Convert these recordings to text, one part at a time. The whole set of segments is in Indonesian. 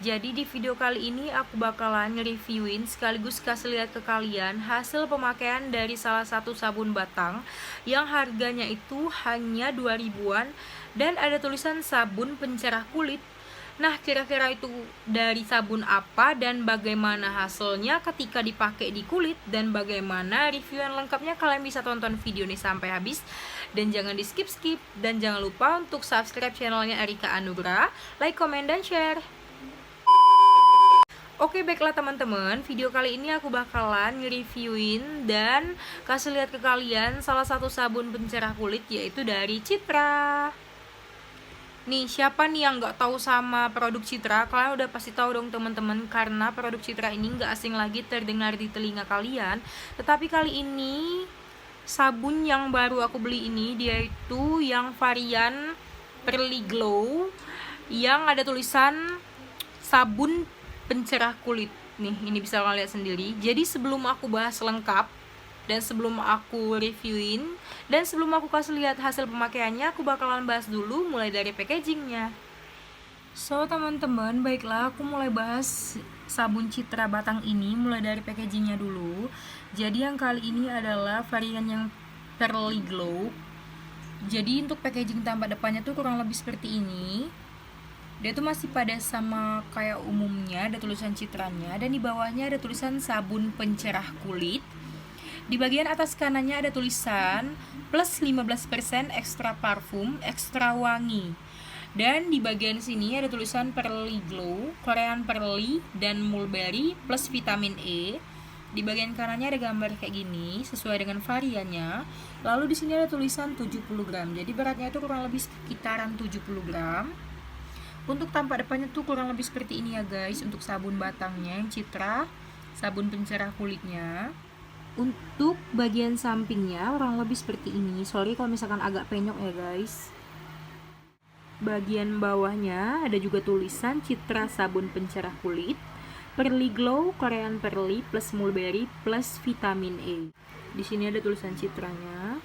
Jadi di video kali ini aku bakalan nge-reviewin sekaligus kasih lihat ke kalian hasil pemakaian dari salah satu sabun batang yang harganya itu hanya 2 ribuan dan ada tulisan sabun pencerah kulit. Nah, kira-kira itu dari sabun apa dan bagaimana hasilnya ketika dipakai di kulit dan bagaimana reviewan lengkapnya, kalian bisa tonton video ini sampai habis dan jangan di skip-skip, dan jangan lupa untuk subscribe channelnya Erika Anugrah, like, comment, dan share. Oke, baiklah teman-teman, video kali ini aku bakalan nge-reviewin dan kasih lihat ke kalian salah satu sabun pencerah kulit, yaitu dari Citra. Nih, siapa nih yang nggak tahu sama produk Citra? Kalian udah pasti tahu dong teman-teman, karena produk Citra ini nggak asing lagi terdengar di telinga kalian. Tetapi kali ini sabun yang baru aku beli ini, dia itu yang varian Pearly Glow yang ada tulisan sabun pencerah kulit. Nih, ini bisa kalian lihat sendiri. Jadi sebelum aku bahas lengkap dan sebelum aku reviewin dan sebelum aku kasih lihat hasil pemakaiannya, aku bakalan bahas dulu mulai dari packagingnya. So teman-teman, baiklah aku mulai bahas sabun Citra batang ini mulai dari packagingnya dulu. Jadi yang kali ini adalah varian yang Pearly Glow. Jadi untuk packaging tampak depannya tuh kurang lebih seperti ini. Dia tuh masih pada sama kayak umumnya, ada tulisan Citranya, dan di bawahnya ada tulisan sabun pencerah kulit. Di bagian atas kanannya ada tulisan plus 15% ekstra parfum, ekstra wangi. Dan di bagian sini ada tulisan Pearly Glow, Korean Pearly, dan Mulberry plus vitamin E. Di bagian kanannya ada gambar kayak gini sesuai dengan variannya. Lalu di sini ada tulisan 70 gram. Jadi beratnya itu kurang lebih sekitaran 70 gram. Untuk tampak depannya tuh kurang lebih seperti ini ya guys, untuk sabun batangnya yang Citra, sabun pencerah kulitnya. Untuk bagian sampingnya kurang lebih seperti ini. Sorry kalau misalkan agak penyok ya guys. Bagian bawahnya ada juga tulisan Citra sabun pencerah kulit, Pearly Glow, Korean Pearly plus Mulberry plus vitamin E. Di sini ada tulisan Citranya.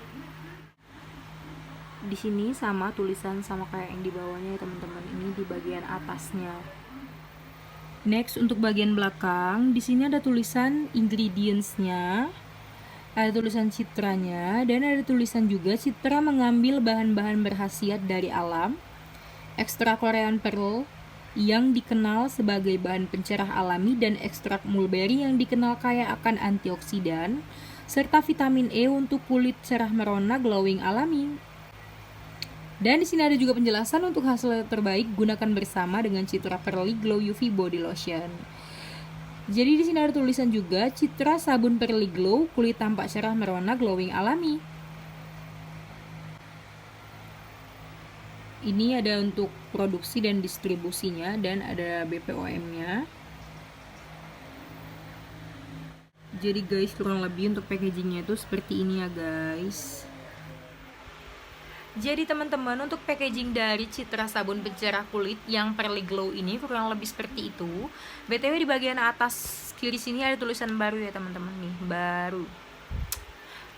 Di sini sama tulisan sama kayak yang di bawahnya ya teman-teman. Ini di bagian atasnya. Next, untuk bagian belakang, di sini ada tulisan ingredients-nya, ada tulisan Citranya, dan ada tulisan juga Citra mengambil bahan-bahan berkhasiat dari alam, ekstrak Korean Pearl yang dikenal sebagai bahan pencerah alami, dan ekstrak mulberry yang dikenal kaya akan antioksidan, serta vitamin E untuk kulit cerah merona glowing alami. Dan di sini ada juga penjelasan untuk hasil terbaik, gunakan bersama dengan Citra Pearly Glow UV Body Lotion. Jadi di sini ada tulisan juga Citra sabun Pearly Glow, kulit tampak cerah merona glowing alami. Ini ada untuk produksi dan distribusinya dan ada BPOM-nya. Jadi guys, kurang lebih untuk packagingnya itu seperti ini ya guys. Jadi teman-teman, untuk packaging dari Citra sabun pencerah kulit yang Pearly Glow ini kurang lebih seperti itu. BTW di bagian atas kiri sini ada tulisan baru ya teman-teman, nih baru.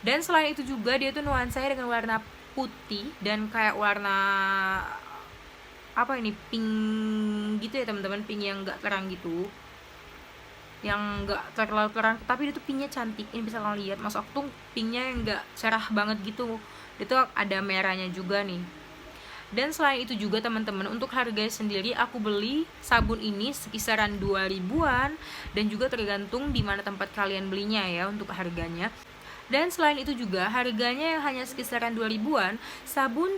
Dan selain itu juga dia tuh nuansanya dengan warna putih dan kayak warna apa ini, pink gitu ya teman-teman, pink yang enggak terang gitu, yang enggak terlalu terang, tapi itu pinknya cantik. Ini bisa kalian lihat, maksud aku tuh pinknya yang enggak cerah banget gitu, itu ada merahnya juga nih. Dan selain itu juga teman-teman, untuk harganya sendiri aku beli sabun ini sekisaran 2 ribuan, dan juga tergantung di mana tempat kalian belinya ya untuk harganya. Dan selain itu juga harganya yang hanya sekisaran 2 ribuan, sabun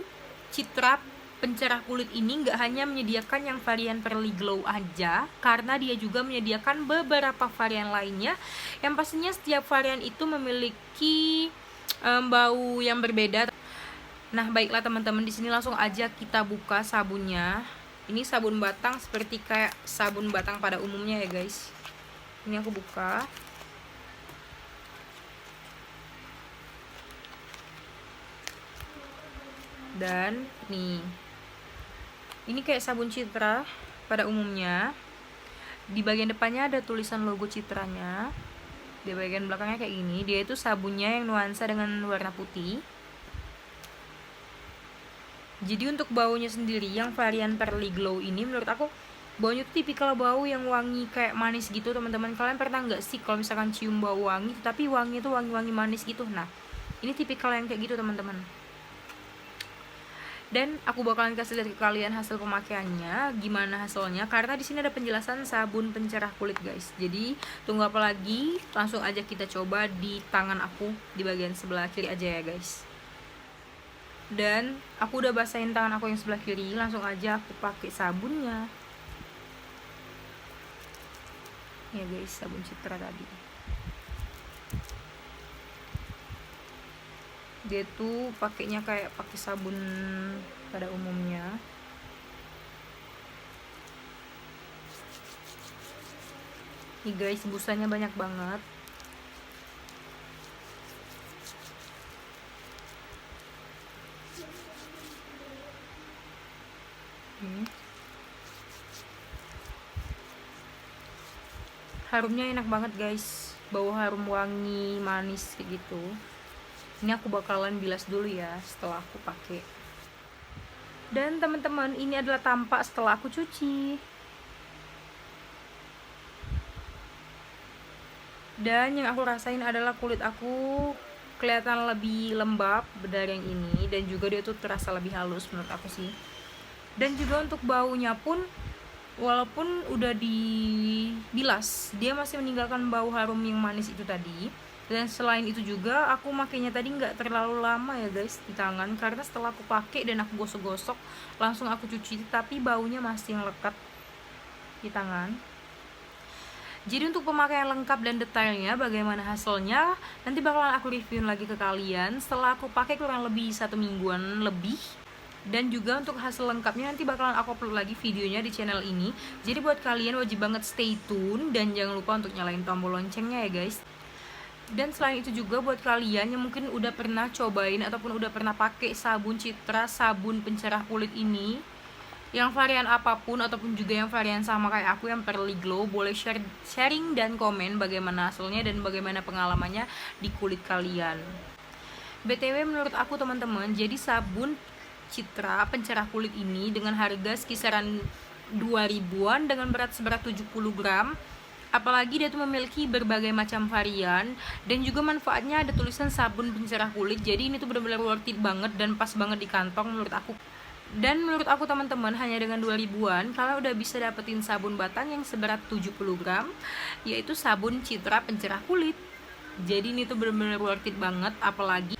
Citra pencerah kulit ini nggak hanya menyediakan yang varian Pearly Glow aja, karena dia juga menyediakan beberapa varian lainnya yang pastinya setiap varian itu memiliki bau yang berbeda. Nah, baiklah teman-teman, di sini langsung aja kita buka sabunnya. Ini sabun batang seperti kayak sabun batang pada umumnya ya guys. Ini aku buka. Dan nih, ini kayak sabun Citra pada umumnya. Di bagian depannya ada tulisan logo Citranya. Di bagian belakangnya kayak gini. Dia itu sabunnya yang nuansa dengan warna putih. Jadi untuk baunya sendiri yang varian Pearly Glow ini menurut aku Baunya tuh tipikal bau yang wangi kayak manis gitu teman-teman. Kalian pernah nggak sih kalau misalkan cium bau wangi tapi wangi itu wangi-wangi manis gitu? Nah, ini tipikal yang kayak gitu teman-teman. Dan aku bakalan kasih lihat ke kalian hasil pemakaiannya gimana hasilnya, karena di sini ada penjelasan sabun pencerah kulit guys. Jadi tunggu apa lagi, langsung aja kita coba di tangan aku di bagian sebelah kiri aja ya guys. Dan aku udah basahin tangan aku yang sebelah kiri, langsung aja aku pakai sabunnya ya guys, sabun Citra tadi. Dia tuh pakainya kayak pakai sabun pada umumnya. Nih guys, busanya banyak banget. Harumnya enak banget guys, bau harum wangi manis kayak gitu. Ini aku bakalan bilas dulu ya setelah aku pakai. Dan teman-teman, ini adalah tampak setelah aku cuci. Dan yang aku rasain adalah kulit aku kelihatan lebih lembab dari yang ini, dan juga dia tuh terasa lebih halus menurut aku sih. Dan juga untuk baunya pun, walaupun udah dibilas, dia masih meninggalkan bau harum yang manis itu tadi. Dan selain itu juga aku makainya tadi nggak terlalu lama ya guys di tangan, karena setelah aku pakai dan aku gosok-gosok langsung aku cuci, tapi baunya masih melekat di tangan. Jadi untuk pemakaian lengkap dan detailnya bagaimana hasilnya nanti bakalan aku reviewin lagi ke kalian setelah aku pakai kurang lebih 1 mingguan lebih. Dan juga untuk hasil lengkapnya nanti bakalan aku upload lagi videonya di channel ini. Jadi buat kalian wajib banget stay tune dan jangan lupa untuk nyalain tombol loncengnya ya guys. Dan selain itu juga buat kalian yang mungkin udah pernah cobain ataupun udah pernah pakai sabun Citra, sabun pencerah kulit ini, yang varian apapun ataupun juga yang varian sama kayak aku yang Pearly Glow, boleh sharing dan komen bagaimana hasilnya dan bagaimana pengalamannya di kulit kalian. BTW menurut aku teman-teman, jadi sabun Citra pencerah kulit ini dengan harga sekisaran 2000-an dengan berat seberat 70 gram, apalagi dia tuh memiliki berbagai macam varian dan juga manfaatnya ada tulisan sabun pencerah kulit. Jadi ini tuh benar-benar worth it banget dan pas banget di kantong menurut aku. Dan menurut aku teman-teman, hanya dengan 2000-an kalian udah bisa dapetin sabun batang yang seberat 70 gram, yaitu sabun Citra pencerah kulit. Jadi ini tuh benar-benar worth it banget, apalagi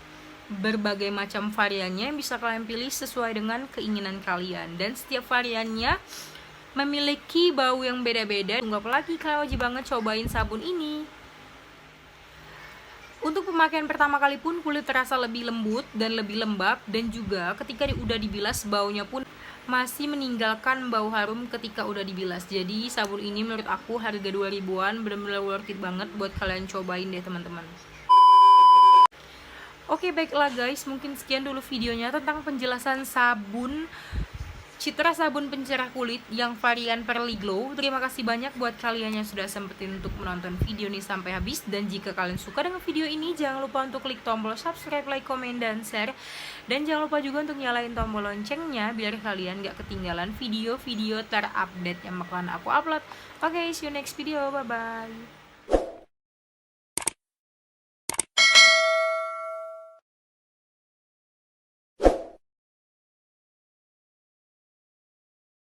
berbagai macam variannya yang bisa kalian pilih sesuai dengan keinginan kalian. Dan setiap variannya memiliki bau yang beda-beda. Tunggu apa lagi, kalian wajib banget cobain sabun ini. Untuk pemakaian pertama kali pun kulit terasa lebih lembut dan lebih lembab, dan juga ketika udah dibilas baunya pun masih meninggalkan bau harum ketika udah dibilas. Jadi sabun ini menurut aku harga 2000-an bener-bener worth it banget buat kalian cobain deh teman-teman. Oke baiklah guys, mungkin sekian dulu videonya tentang penjelasan sabun Citra sabun pencerah kulit yang varian Pearly Glow. Terima kasih banyak buat kalian yang sudah sempetin untuk menonton video ini sampai habis. Dan jika kalian suka dengan video ini, jangan lupa untuk klik tombol subscribe, like, komen, dan share. Dan jangan lupa juga untuk nyalain tombol loncengnya biar kalian gak ketinggalan video-video terupdate yang bakalan aku upload. Oke, see you next video, bye-bye.